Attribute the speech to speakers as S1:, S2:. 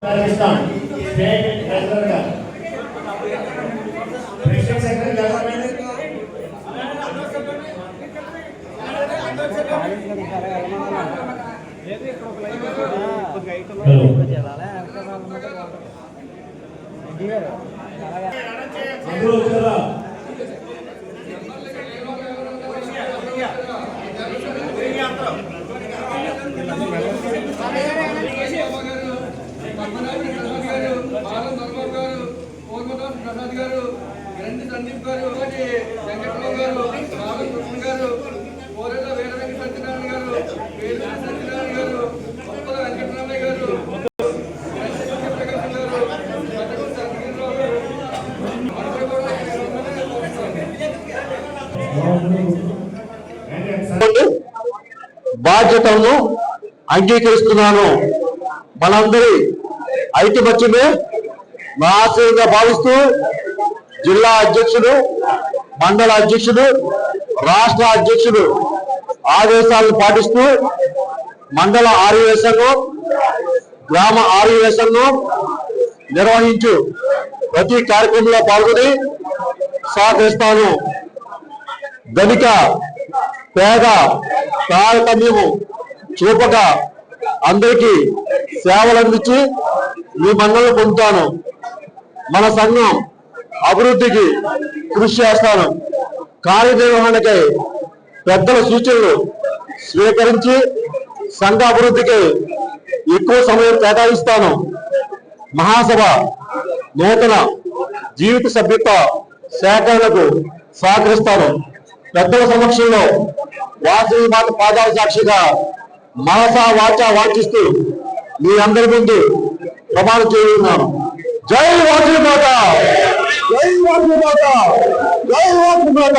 S1: ప్రసాద్ గారు, గ్రంథి సందీప్ గారు, వెంకటరావు గారు, రామన్ కృష్ణ గారు, కోరెల వీర వెంకట సత్యనారాయణ గారు, వేలుల సత్యనారాయణ గారు, ఉప్పల వెంకటరామయ్య గారు,
S2: బాధ్యతలను అంగీకరిస్తున్నాను. మనందరి ఐకమత్యమే నా ఆశయంగా భావిస్తూ జిల్లా అధ్యక్షుడు, మండల అధ్యక్షుడు, రాష్ట్ర అధ్యక్షుడు ఆదేశాలను పాటిస్తూ మండల ఆర్యవ సంఘం, గ్రామ ఆర్యవ సంఘం నిర్వహించు ప్రతి కార్యక్రమంలో పాల్గొని సహకరిస్తాను. ధనిక పేద తారతమ్యము చూపక అందరికీ సేవలు అందించి మీ మన్నలు పొందుతాను. మన సంఘం అభివృద్ధికి కృషి చేస్తాను. కార్యనిర్వహణకై పెద్దల సూచనలు స్వీకరించి సంఘ అభివృద్ధికి ఎక్కువ సమయం కేటాయిస్తాను. మహాసభ నూతన జీవిత సభ్యత్వ సేకరణకు సహకరిస్తాను. పెద్దల సమక్షంలో వాసవి మాత పాదాల సాక్షిగా మనసా వాచా వాంఛిస్తూ మీ అందరి ముందు ప్రమాణం చేస్తున్నాను. జై వాసవి మాత, జై వాసవి మాత, జై వాసవి మాత.